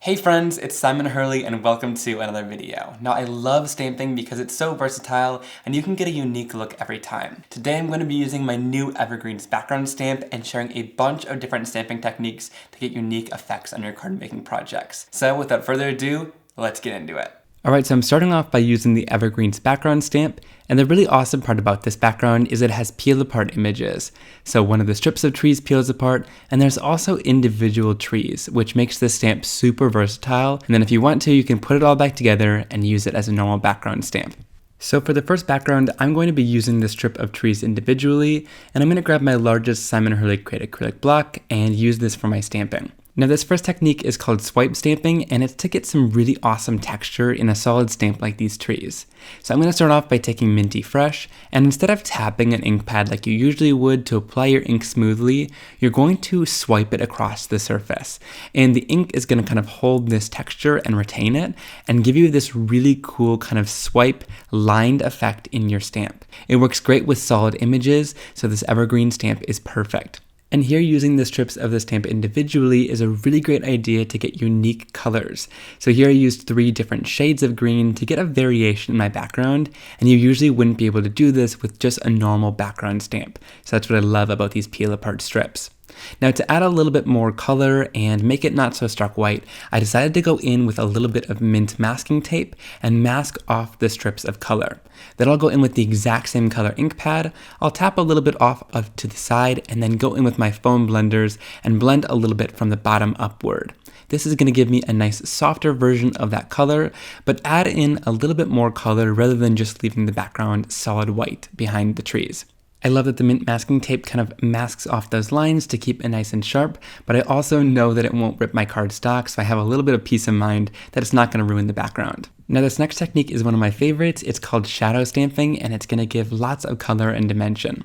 Hey friends, it's Simon Hurley and welcome to another video. Now I love stamping because it's so versatile and you can get a unique look every time. Today I'm going to be using my new Evergreens background stamp and sharing a bunch of different stamping techniques to get unique effects on your card making projects. So without further ado, let's get into it. Alright, so I'm starting off by using the Evergreens background stamp, and the really awesome part about this background is it has peel apart images. So one of the strips of trees peels apart, and there's also individual trees, which makes this stamp super versatile, and then if you want to, you can put it all back together and use it as a normal background stamp. So for the first background, I'm going to be using the strip of trees individually, and I'm going to grab my largest Simon Hurley Create Acrylic block and use this for my stamping. Now this first technique is called swipe stamping, and it's to get some really awesome texture in a solid stamp like these trees. So I'm going to start off by taking Minty Fresh, and instead of tapping an ink pad like you usually would to apply your ink smoothly, you're going to swipe it across the surface. And the ink is going to kind of hold this texture and retain it, and give you this really cool kind of swipe lined effect in your stamp. It works great with solid images, so this evergreen stamp is perfect. And here using the strips of the stamp individually is a really great idea to get unique colors. So here I used 3 different shades of green to get a variation in my background, and you usually wouldn't be able to do this with just a normal background stamp. So that's what I love about these peel apart strips. Now to add a little bit more color and make it not so stark white, I decided to go in with a little bit of mint masking tape and mask off the strips of color. Then I'll go in with the exact same color ink pad, I'll tap a little bit off to the side and then go in with my foam blenders and blend a little bit from the bottom upward. This is going to give me a nice softer version of that color, but add in a little bit more color rather than just leaving the background solid white behind the trees. I love that the mint masking tape kind of masks off those lines to keep it nice and sharp, but I also know that it won't rip my cardstock, so I have a little bit of peace of mind that it's not going to ruin the background. Now this next technique is one of my favorites. It's called shadow stamping, and it's going to give lots of color and dimension.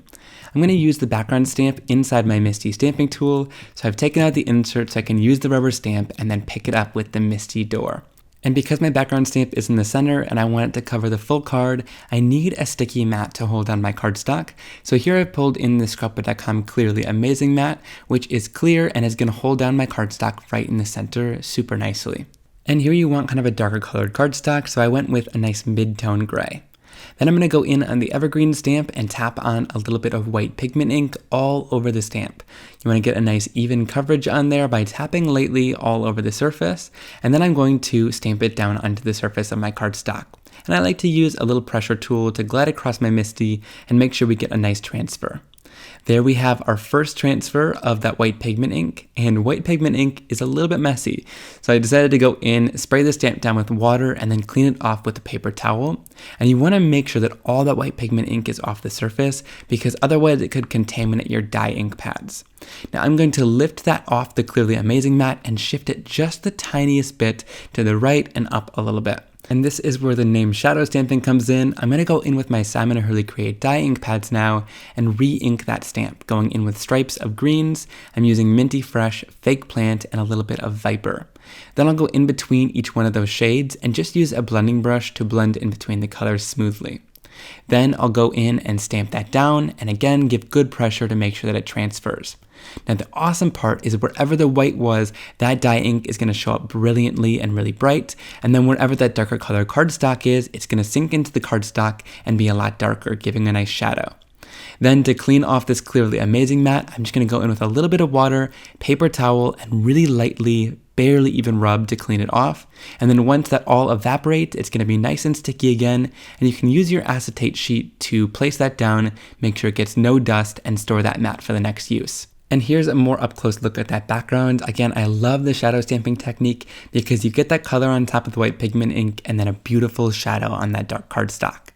I'm going to use the background stamp inside my MISTI stamping tool, so I've taken out the insert so I can use the rubber stamp and then pick it up with the MISTI door. And because my background stamp is in the center and I want it to cover the full card, I need a sticky mat to hold down my cardstock. So here I've pulled in the Scrapbook.com Clearly Amazing mat, which is clear and is going to hold down my cardstock right in the center super nicely. And here you want kind of a darker colored cardstock, so I went with a nice mid-tone gray. Then I'm going to go in on the Evergreen stamp and tap on a little bit of white pigment ink all over the stamp. You want to get a nice even coverage on there by tapping lightly all over the surface, and then I'm going to stamp it down onto the surface of my cardstock. And I like to use a little pressure tool to glide across my MISTI and make sure we get a nice transfer. There we have our first transfer of that white pigment ink, and white pigment ink is a little bit messy. So I decided to go in, spray the stamp down with water, and then clean it off with a paper towel. And you want to make sure that all that white pigment ink is off the surface, because otherwise it could contaminate your dye ink pads. Now I'm going to lift that off the Clearly Amazing mat and shift it just the tiniest bit to the right and up a little bit. And this is where the name shadow stamping comes in. I'm going to go in with my Simon Hurley Create dye ink pads now and re-ink that stamp, going in with stripes of greens. I'm using Minty Fresh, Fake Plant, and a little bit of Viper. Then I'll go in between each one of those shades and just use a blending brush to blend in between the colors smoothly. Then I'll go in and stamp that down and again give good pressure to make sure that it transfers. Now the awesome part is wherever the white was, that dye ink is going to show up brilliantly and really bright, and then wherever that darker color cardstock is, it's going to sink into the cardstock and be a lot darker, giving a nice shadow. Then to clean off this Clearly Amazing mat, I'm just going to go in with a little bit of water, paper towel, and really lightly, barely even rub to clean it off. And then once that all evaporates, it's going to be nice and sticky again, and you can use your acetate sheet to place that down, make sure it gets no dust, and store that mat for the next use. And here's a more up-close look at that background. Again, I love the shadow stamping technique because you get that color on top of the white pigment ink and then a beautiful shadow on that dark cardstock.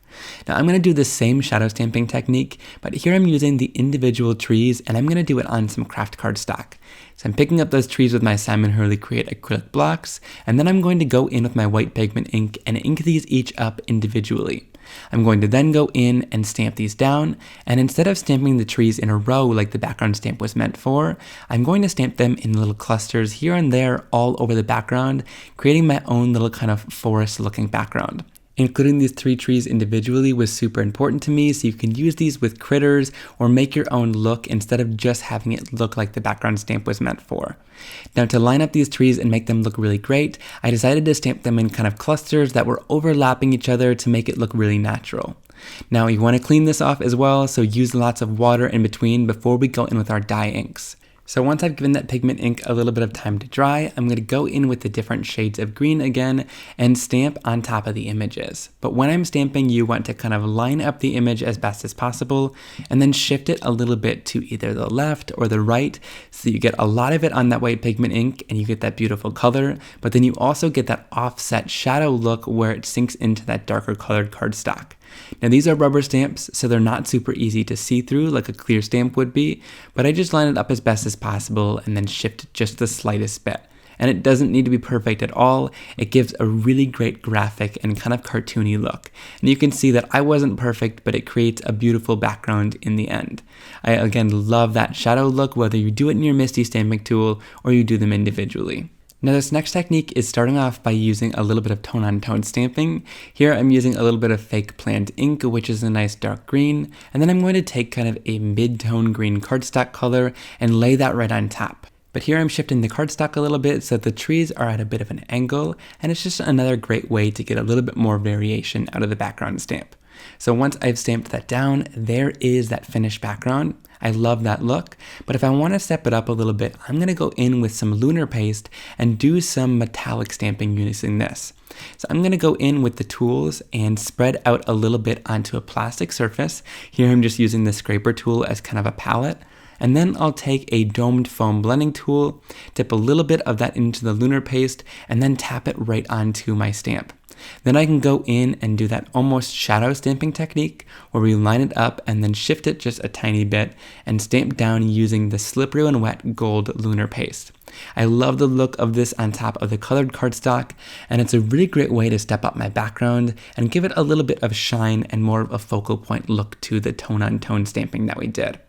Now I'm going to do the same shadow stamping technique, but here I'm using the individual trees and I'm going to do it on some craft cardstock. So I'm picking up those trees with my Simon Hurley Create acrylic blocks, and then I'm going to go in with my white pigment ink and ink these each up individually. I'm going to then go in and stamp these down, and instead of stamping the trees in a row like the background stamp was meant for, I'm going to stamp them in little clusters here and there all over the background, creating my own little kind of forest looking background. Including these 3 trees individually was super important to me, so you can use these with critters or make your own look instead of just having it look like the background stamp was meant for. Now to line up these trees and make them look really great, I decided to stamp them in kind of clusters that were overlapping each other to make it look really natural. Now you want to clean this off as well, so use lots of water in between before we go in with our dye inks. So once I've given that pigment ink a little bit of time to dry, I'm going to go in with the different shades of green again and stamp on top of the images. But when I'm stamping, you want to kind of line up the image as best as possible and then shift it a little bit to either the left or the right so you get a lot of it on that white pigment ink and you get that beautiful color, but then you also get that offset shadow look where it sinks into that darker colored cardstock. Now these are rubber stamps, so they're not super easy to see through like a clear stamp would be, but I just line it up as best as possible and then shift just the slightest bit. And it doesn't need to be perfect at all. It gives a really great graphic and kind of cartoony look. And you can see that I wasn't perfect, but it creates a beautiful background in the end. I again love that shadow look, whether you do it in your MISTI stamping tool or you do them individually. Now this next technique is starting off by using a little bit of tone-on-tone stamping. Here I'm using a little bit of fake plant ink, which is a nice dark green, and then I'm going to take kind of a mid-tone green cardstock color and lay that right on top. But here I'm shifting the cardstock a little bit so the trees are at a bit of an angle, and it's just another great way to get a little bit more variation out of the background stamp. So once I've stamped that down, there is that finished background. I love that look, but if I want to step it up a little bit, I'm going to go in with some Lunar paste and do some metallic stamping using this. So I'm going to go in with the tools and spread out a little bit onto a plastic surface. Here I'm just using the scraper tool as kind of a palette. And then I'll take a domed foam blending tool, dip a little bit of that into the Lunar paste, and then tap it right onto my stamp. Then I can go in and do that almost shadow stamping technique where we line it up and then shift it just a tiny bit and stamp down using the slippery and wet gold Lunar paste. I love the look of this on top of the colored cardstock, and it's a really great way to step up my background and give it a little bit of shine and more of a focal point look to the tone-on-tone stamping that we did.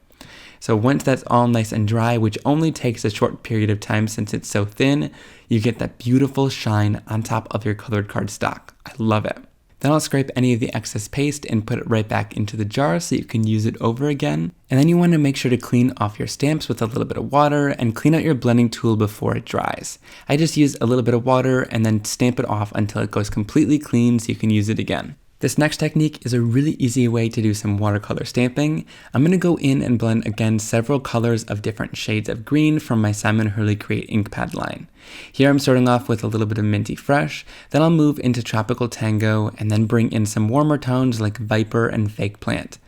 So once that's all nice and dry, which only takes a short period of time since it's so thin, you get that beautiful shine on top of your colored cardstock. I love it. Then I'll scrape any of the excess paste and put it right back into the jar so you can use it over again. And then you want to make sure to clean off your stamps with a little bit of water and clean out your blending tool before it dries. I just use a little bit of water and then stamp it off until it goes completely clean so you can use it again. This next technique is a really easy way to do some watercolor stamping. I'm going to go in and blend again several colors of different shades of green from my Hurley Create ink pad line. Here I'm starting off with a little bit of Minty Fresh, then I'll move into Tropical Tango and then bring in some warmer tones like Viper and Fake Plant.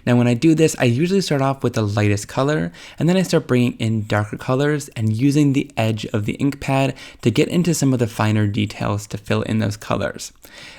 Now when I do this, I usually start off with the lightest color, and then I start bringing in darker colors and using the edge of the ink pad to get into some of the finer details to fill in those colors.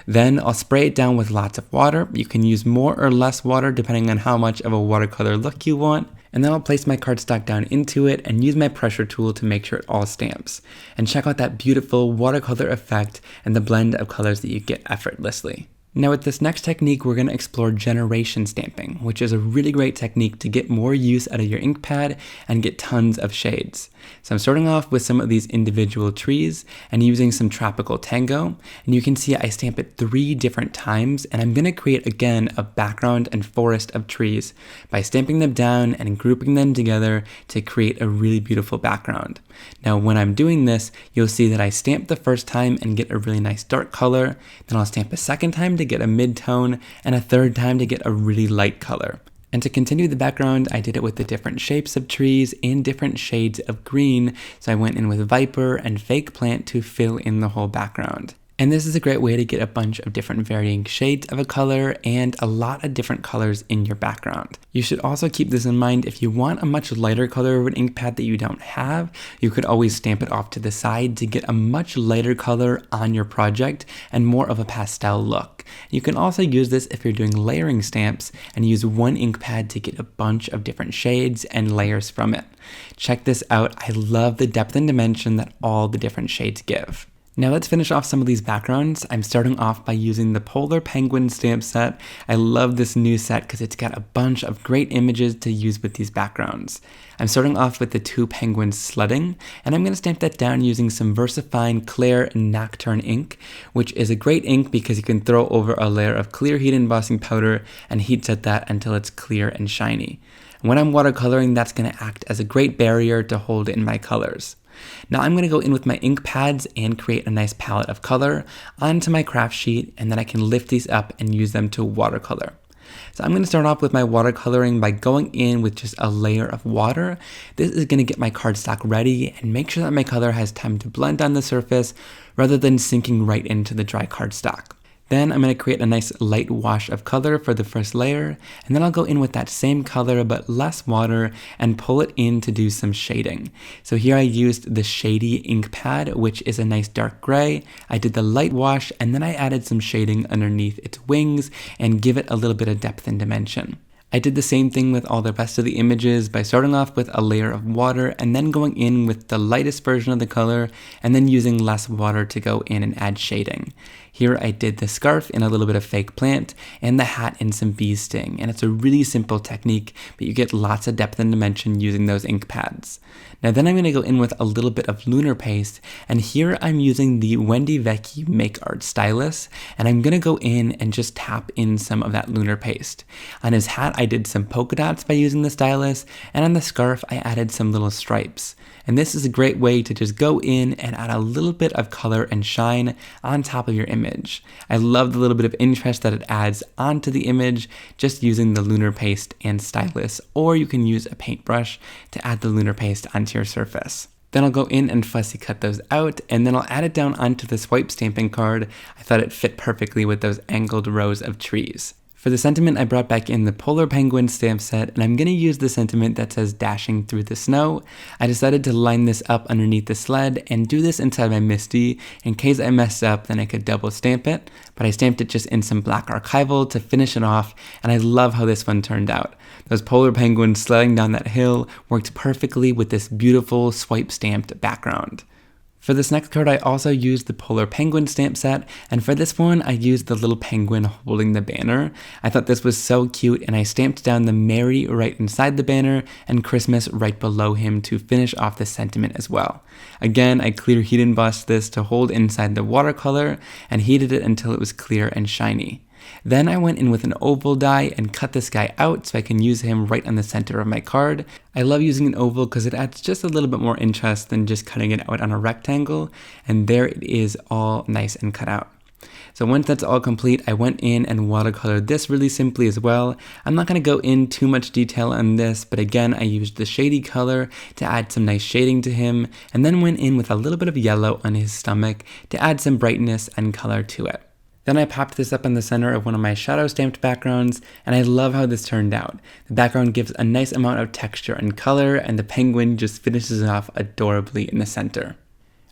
Then I'll spray it down with lots of water. You can use more or less water depending on how much of a watercolor look you want. And then I'll place my cardstock down into it and use my pressure tool to make sure it all stamps. And check out that beautiful watercolor effect and the blend of colors that you get effortlessly. Now with this next technique, we're going to explore generation stamping, which is a really great technique to get more use out of your ink pad and get tons of shades. So I'm starting off with some of these individual trees and using some Tropical Tango, and you can see I stamp it 3 different times, and I'm going to create again a background and forest of trees by stamping them down and grouping them together to create a really beautiful background. Now when I'm doing this, you'll see that I stamp the first time and get a really nice dark color, then I'll stamp a second time to get a mid-tone, and a third time to get a really light color. And to continue the background, I did it with the different shapes of trees and different shades of green, so I went in with Viper and Fake Plant to fill in the whole background. And this is a great way to get a bunch of different varying shades of a color and a lot of different colors in your background. You should also keep this in mind: if you want a much lighter color of an ink pad that you don't have, you could always stamp it off to the side to get a much lighter color on your project and more of a pastel look. You can also use this if you're doing layering stamps and use one ink pad to get a bunch of different shades and layers from it. Check this out. I love the depth and dimension that all the different shades give. Now let's finish off some of these backgrounds. I'm starting off by using the Polar Penguin stamp set. I love this new set because it's got a bunch of great images to use with these backgrounds. I'm starting off with the two penguins sledding, and I'm going to stamp that down using some VersaFine Clear Nocturne ink, which is a great ink because you can throw over a layer of clear heat embossing powder and heat set that until it's clear and shiny. And when I'm watercoloring, that's going to act as a great barrier to hold in my colors. Now I'm going to go in with my ink pads and create a nice palette of color onto my craft sheet, and then I can lift these up and use them to watercolor. So I'm going to start off with my watercoloring by going in with just a layer of water. This is going to get my cardstock ready and make sure that my color has time to blend on the surface rather than sinking right into the dry cardstock. Then I'm going to create a nice light wash of color for the first layer, and then I'll go in with that same color but less water and pull it in to do some shading. So here I used the Shady ink pad, which is a nice dark gray. I did the light wash and then I added some shading underneath its wings and give it a little bit of depth and dimension. I did the same thing with all the rest of the images by starting off with a layer of water and then going in with the lightest version of the color and then using less water to go in and add shading. Here I did the scarf in a little bit of fake plant and the hat in some bee sting, and it's a really simple technique, but you get lots of depth and dimension using those ink pads. Now then I'm going to go in with a little bit of Lunar paste, and here I'm using the Wendy Vecchi Make Art Stylus, and I'm going to go in and just tap in some of that Lunar paste. On his hat I did some polka dots by using the stylus, and on the scarf I added some little stripes. And this is a great way to just go in and add a little bit of color and shine on top of your image. I love the little bit of interest that it adds onto the image just using the Lunar paste and stylus, or you can use a paintbrush to add the Lunar paste onto your surface. Then I'll go in and fussy cut those out, and then I'll add it down onto the swipe stamping card. I thought it fit perfectly with those angled rows of trees. For the sentiment, I brought back in the Polar Penguin stamp set, and I'm going to use the sentiment that says dashing through the snow. I decided to line this up underneath the sled and do this inside my MISTI. In case I messed up, then I could double stamp it, but I stamped it just in some black archival to finish it off, and I love how this one turned out. Those polar penguins sledding down that hill worked perfectly with this beautiful swipe stamped background. For this next card, I also used the Polar Penguin stamp set, and for this one, I used the little penguin holding the banner. I thought this was so cute, and I stamped down the Merry right inside the banner and Christmas right below him to finish off the sentiment as well. Again, I clear heat embossed this to hold inside the watercolor and heated it until it was clear and shiny. Then I went in with an oval die and cut this guy out so I can use him right on the center of my card. I love using an oval because it adds just a little bit more interest than just cutting it out on a rectangle, and there it is all nice and cut out. So once that's all complete, I went in and watercolored this really simply as well. I'm not going to go in too much detail on this, but again, I used the shady color to add some nice shading to him, and then went in with a little bit of yellow on his stomach to add some brightness and color to it. Then I popped this up in the center of one of my shadow stamped backgrounds, and I love how this turned out. The background gives a nice amount of texture and color, and the penguin just finishes it off adorably in the center.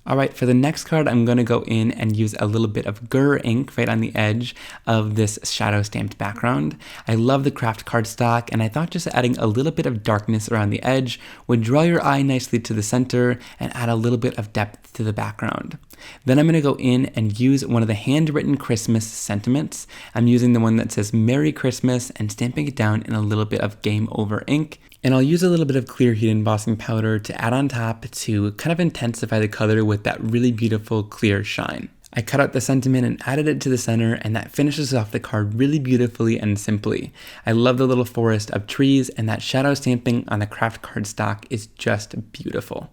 Alright, for the next card, I'm going to go in and use a little bit of Gur ink right on the edge of this shadow stamped background. I love the craft cardstock, and I thought just adding a little bit of darkness around the edge would draw your eye nicely to the center and add a little bit of depth to the background. Then I'm going to go in and use one of the handwritten Christmas sentiments. I'm using the one that says Merry Christmas and stamping it down in a little bit of Game Over ink. And I'll use a little bit of clear heat embossing powder to add on top to kind of intensify the color with that really beautiful clear shine. I cut out the sentiment and added it to the center, and that finishes off the card really beautifully and simply. I love the little forest of trees, and that shadow stamping on the craft cardstock is just beautiful.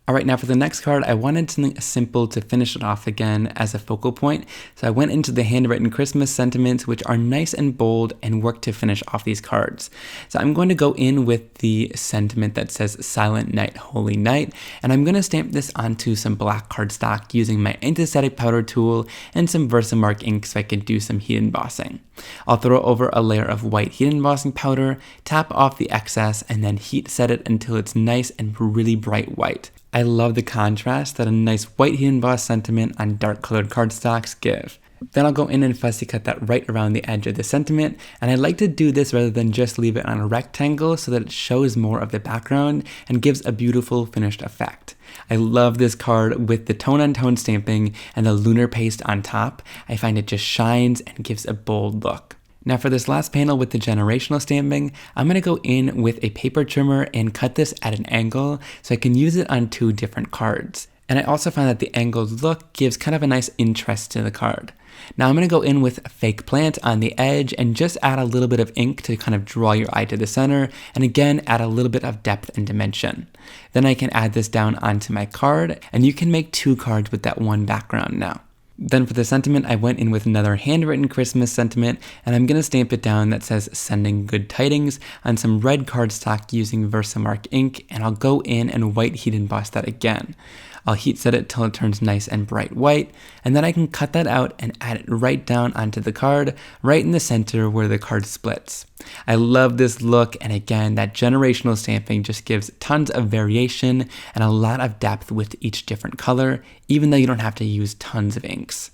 Alright, now for the next card, I wanted something simple to finish it off again as a focal point, so I went into the handwritten Christmas sentiments, which are nice and bold and work to finish off these cards. So I'm going to go in with the sentiment that says Silent Night, Holy Night, and I'm going to stamp this onto some black cardstock using my anti-static powder tool and some Versamark ink so I can do some heat embossing. I'll throw over a layer of white heat embossing powder, tap off the excess, and then heat set it until it's nice and really bright white. I love the contrast that a nice white heat embossed sentiment on dark colored cardstocks give. Then I'll go in and fussy cut that right around the edge of the sentiment, and I like to do this rather than just leave it on a rectangle so that it shows more of the background and gives a beautiful finished effect. I love this card with the tone-on-tone stamping and the lunar paste on top. I find it just shines and gives a bold look. Now for this last panel with the generational stamping, I'm going to go in with a paper trimmer and cut this at an angle so I can use it on 2 different cards. And I also find that the angled look gives kind of a nice interest to the card. Now I'm going to go in with a fake plant on the edge and just add a little bit of ink to kind of draw your eye to the center, and again add a little bit of depth and dimension. Then I can add this down onto my card, and you can make 2 cards with that one background now. Then for the sentiment, I went in with another handwritten Christmas sentiment, and I'm going to stamp it down that says "Sending Good Tidings" on some red cardstock using Versamark ink, and I'll go in and white heat emboss that again. I'll heat set it till it turns nice and bright white, and then I can cut that out and add it right down onto the card, right in the center where the card splits. I love this look, and again, that generational stamping just gives tons of variation and a lot of depth with each different color, even though you don't have to use tons of inks.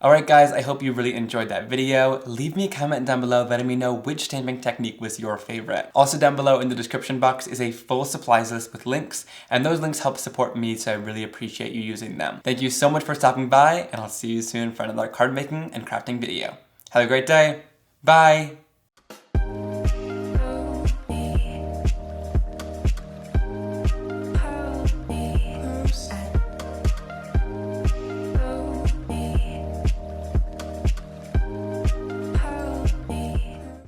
Alright guys, I hope you really enjoyed that video. Leave me a comment down below letting me know which stamping technique was your favorite. Also down below in the description box is a full supplies list with links, and those links help support me, so I really appreciate you using them. Thank you so much for stopping by, and I'll see you soon for another card making and crafting video. Have a great day. Bye!